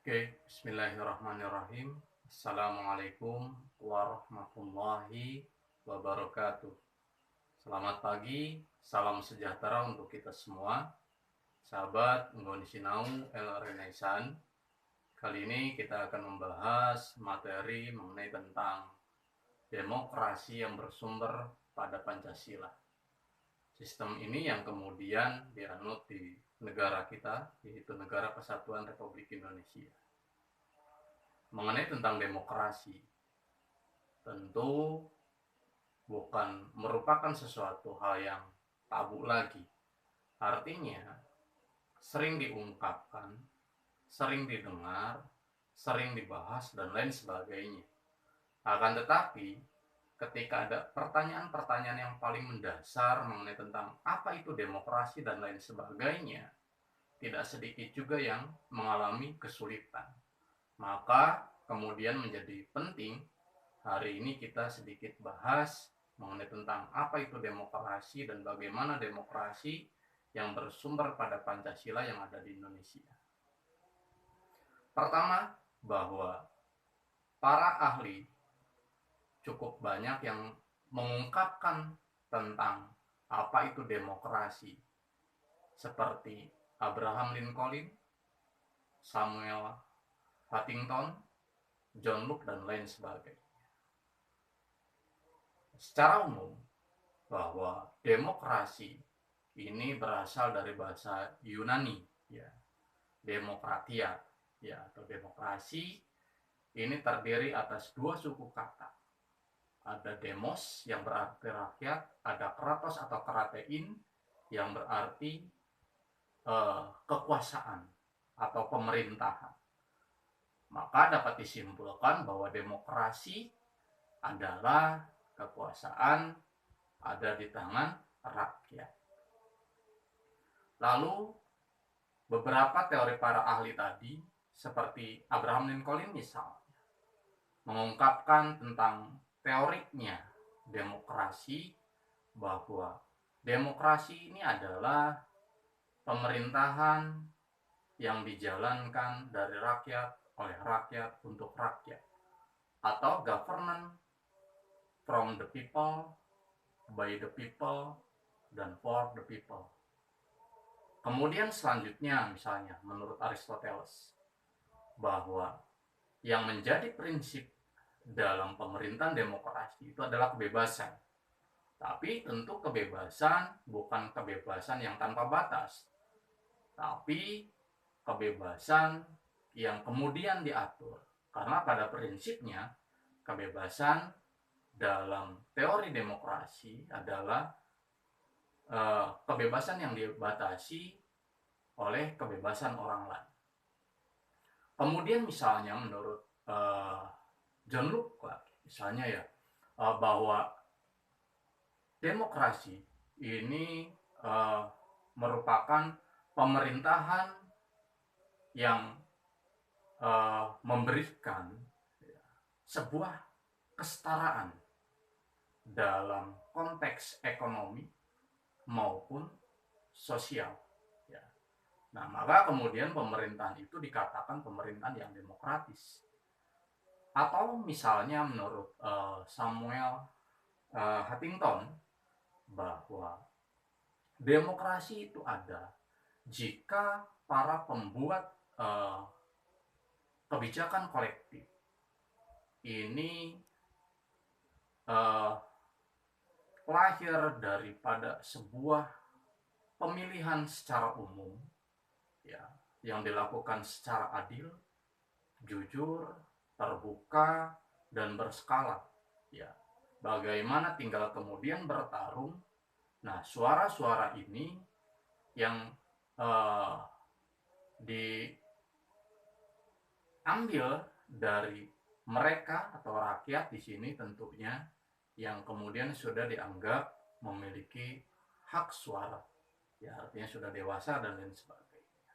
Bismillahirrahmanirrahim. Assalamualaikum warahmatullahi wabarakatuh. Selamat pagi, salam sejahtera untuk kita semua. Sahabat Nggoni Sinau El Renaisan. Kali ini kita akan membahas materi mengenai tentang demokrasi yang bersumber pada Pancasila. Sistem ini yang kemudian dianut di negara kita, yaitu Negara Kesatuan Republik Indonesia. Mengenai tentang demokrasi, tentu bukan merupakan sesuatu hal yang tabu lagi. Artinya, sering diungkapkan, sering didengar, sering dibahas, dan lain sebagainya. Akan tetapi, ketika ada pertanyaan-pertanyaan yang paling mendasar mengenai tentang apa itu demokrasi dan lain sebagainya, tidak sedikit juga yang mengalami kesulitan. Maka kemudian menjadi penting hari ini kita sedikit bahas mengenai tentang apa itu demokrasi dan bagaimana demokrasi yang bersumber pada Pancasila yang ada di Indonesia. Pertama, bahwa para ahli cukup banyak yang mengungkapkan tentang apa itu demokrasi, seperti Abraham Lincoln, Samuel Huntington, John Locke, dan lain sebagainya. Secara umum, bahwa demokrasi ini berasal dari bahasa Yunani, ya, demokratia, ya, atau demokrasi ini terdiri atas dua suku kata. Ada demos yang berarti rakyat, ada kratos atau karatein yang berarti kekuasaan atau pemerintahan. Maka dapat disimpulkan bahwa demokrasi adalah kekuasaan ada di tangan rakyat. Lalu beberapa teori para ahli tadi, seperti Abraham Lincoln misalnya, mengungkapkan tentang teorinya demokrasi, bahwa demokrasi ini adalah pemerintahan yang dijalankan dari rakyat, oleh rakyat, untuk rakyat, atau government from the people, by the people, dan for the people. Kemudian selanjutnya misalnya menurut Aristoteles, bahwa yang menjadi prinsip dalam pemerintahan demokrasi itu adalah kebebasan. Tapi tentu kebebasan bukan kebebasan yang tanpa batas, tapi kebebasan yang kemudian diatur. Karena pada prinsipnya kebebasan dalam teori demokrasi adalah kebebasan yang dibatasi oleh kebebasan orang lain. Kemudian misalnya menurut John Locke misalnya ya, bahwa demokrasi ini merupakan pemerintahan yang memberikan sebuah kesetaraan dalam konteks ekonomi maupun sosial. Ya. Nah, maka kemudian pemerintahan itu dikatakan pemerintahan yang demokratis. Atau misalnya menurut Samuel Huntington, bahwa demokrasi itu ada jika para pembuat kebijakan kolektif ini lahir daripada sebuah pemilihan secara umum, ya, yang dilakukan secara adil, jujur, terbuka, dan berskala, ya. Bagaimana tinggal kemudian bertarung. Nah, suara-suara ini yang diambil dari mereka atau rakyat di sini tentunya, yang kemudian sudah dianggap memiliki hak suara, ya, artinya sudah dewasa dan lain sebagainya.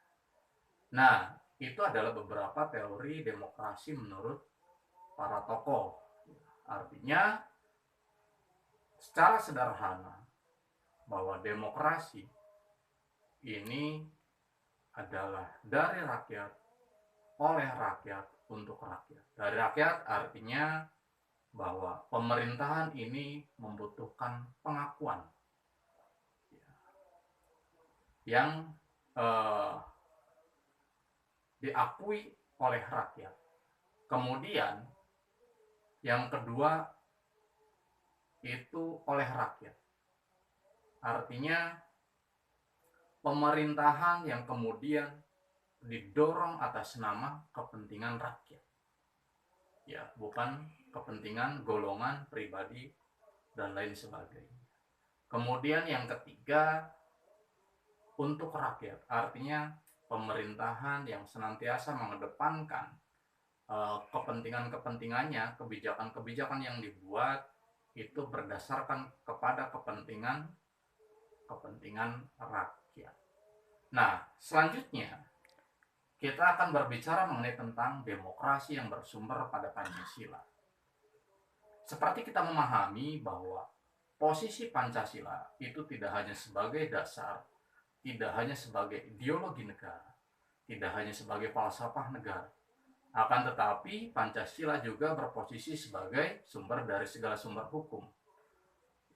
Nah, itu adalah beberapa teori demokrasi menurut para tokoh. Artinya secara sederhana bahwa demokrasi ini adalah dari rakyat oleh rakyat untuk rakyat. Dari rakyat artinya bahwa pemerintahan ini membutuhkan pengakuan yang diakui oleh rakyat. Kemudian yang kedua itu oleh rakyat. Artinya pemerintahan yang kemudian didorong atas nama kepentingan rakyat. Ya, bukan kepentingan golongan pribadi dan lain sebagainya. Kemudian yang ketiga untuk rakyat. Artinya pemerintahan yang senantiasa mengedepankan kepentingan-kepentingannya, kebijakan-kebijakan yang dibuat itu berdasarkan kepada kepentingan rakyat. Nah, selanjutnya kita akan berbicara mengenai tentang demokrasi yang bersumber pada Pancasila. Seperti kita memahami bahwa posisi Pancasila itu tidak hanya sebagai dasar, tidak hanya sebagai ideologi negara, tidak hanya sebagai falsafah negara, akan tetapi Pancasila juga berposisi sebagai sumber dari segala sumber hukum.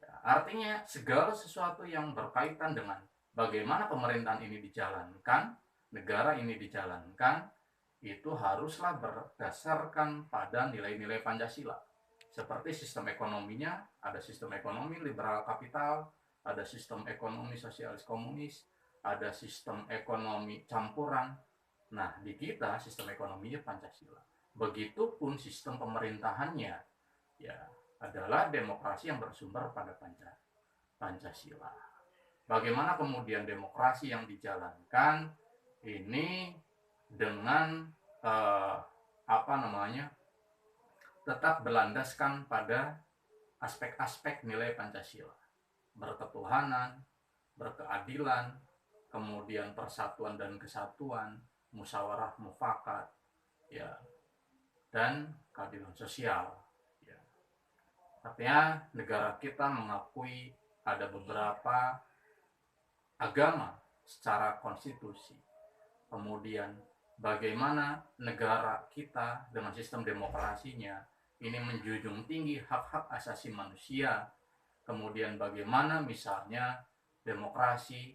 Ya, artinya segala sesuatu yang berkaitan dengan bagaimana pemerintahan ini dijalankan, negara ini dijalankan, itu haruslah berdasarkan pada nilai-nilai Pancasila. Seperti sistem ekonominya, ada sistem ekonomi liberal kapital, ada sistem ekonomi sosialis komunis, ada sistem ekonomi campuran. Nah, di kita sistem ekonominya Pancasila. Begitupun sistem pemerintahannya, ya, adalah demokrasi yang bersumber pada Pancasila. Bagaimana kemudian demokrasi yang dijalankan ini dengan tetap berlandaskan pada aspek-aspek nilai Pancasila, berketuhanan, berkeadilan, kemudian persatuan dan kesatuan, musyawarah mufakat, ya, dan keadilan sosial. Ya. Artinya negara kita mengakui ada beberapa agama secara konstitusi. Kemudian bagaimana negara kita dengan sistem demokrasinya ini menjunjung tinggi hak-hak asasi manusia. Kemudian bagaimana misalnya demokrasi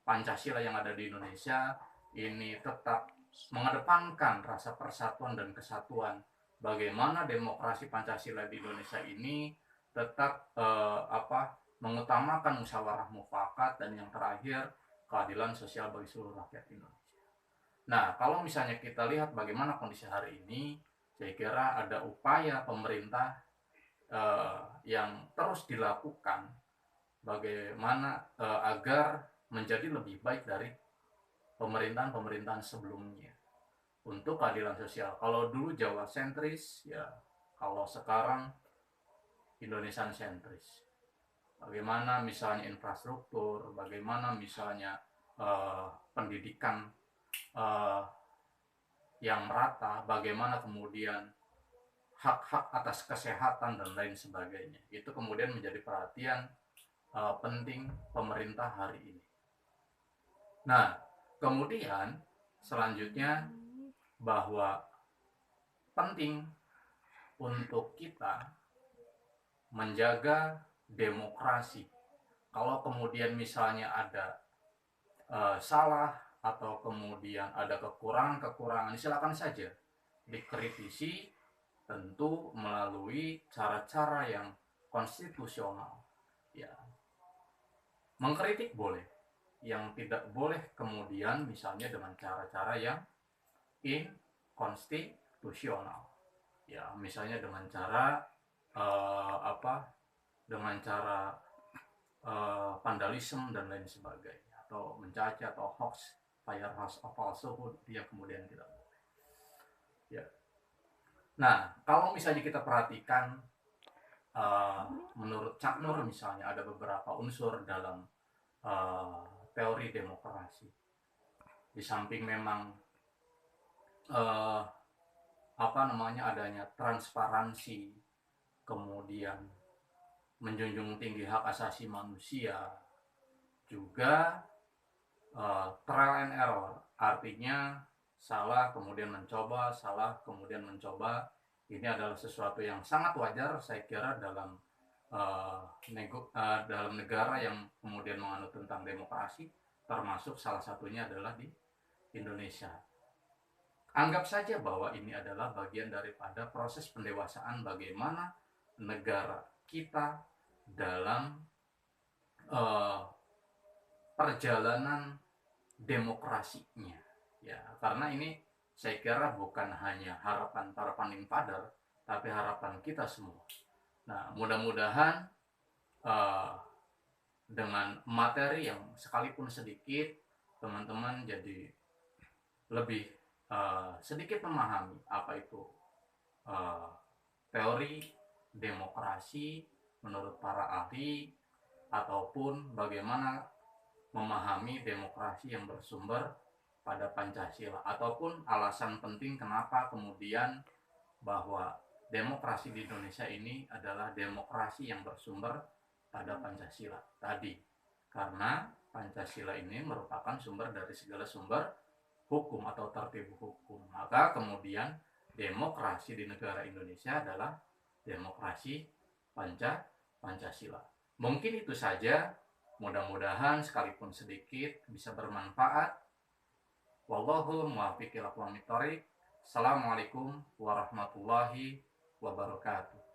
Pancasila yang ada di Indonesia ini tetap mengedepankan rasa persatuan dan kesatuan. Bagaimana demokrasi Pancasila di Indonesia ini tetap mengutamakan musyawarah mufakat, dan yang terakhir keadilan sosial bagi seluruh rakyat Indonesia. Nah, kalau misalnya kita lihat bagaimana kondisi hari ini, saya kira ada upaya pemerintah yang terus dilakukan bagaimana agar menjadi lebih baik dari pemerintahan sebelumnya untuk keadilan sosial. Kalau dulu Jawa sentris, ya kalau sekarang Indonesia sentris. Bagaimana misalnya infrastruktur, bagaimana misalnya pendidikan yang merata, bagaimana kemudian hak-hak atas kesehatan dan lain sebagainya. Itu kemudian menjadi perhatian penting pemerintah hari ini. Nah, kemudian selanjutnya bahwa penting untuk kita menjaga demokrasi. Kalau kemudian misalnya ada salah atau kemudian ada kekurangan, silakan saja dikritisi, tentu melalui cara-cara yang konstitusional. Ya, mengkritik boleh, yang tidak boleh kemudian misalnya dengan cara-cara yang inkonstitusional. Ya, misalnya dengan cara vandalisme dan lain sebagainya, atau mencaci atau hoax, firehouse of falsehood, dia kemudian tidak boleh. Ya. Nah, kalau misalnya kita perhatikan menurut Cak Nur misalnya ada beberapa unsur dalam teori demokrasi. Di samping memang adanya transparansi, kemudian menjunjung tinggi hak asasi manusia, juga trial and error, artinya salah kemudian mencoba, salah kemudian mencoba. Ini adalah sesuatu yang sangat wajar saya kira dalam dalam negara yang kemudian menganut tentang demokrasi, termasuk salah satunya adalah di Indonesia. Anggap saja bahwa ini adalah bagian daripada proses pendewasaan bagaimana negara kita dalam uh, perjalanan demokrasinya. Ya, karena ini saya kira bukan hanya harapan para paning padar, tapi harapan kita semua. Nah, mudah-mudahan uh, dengan materi yang sekalipun sedikit, teman-teman jadi lebih sedikit memahami apa itu uh, teori demokrasi menurut para ahli, ataupun bagaimana memahami demokrasi yang bersumber pada Pancasila, ataupun alasan penting kenapa kemudian bahwa demokrasi di Indonesia ini adalah demokrasi yang bersumber pada Pancasila tadi. Karena Pancasila ini merupakan sumber dari segala sumber hukum atau tertib hukum. Maka kemudian demokrasi di negara Indonesia adalah demokrasi Pancasila. Mungkin itu saja. Mudah-mudahan sekalipun sedikit bisa bermanfaat. Wallahu muwaffiq ila aqwamit thoriq. Assalamualaikum warahmatullahi wabarakatuh.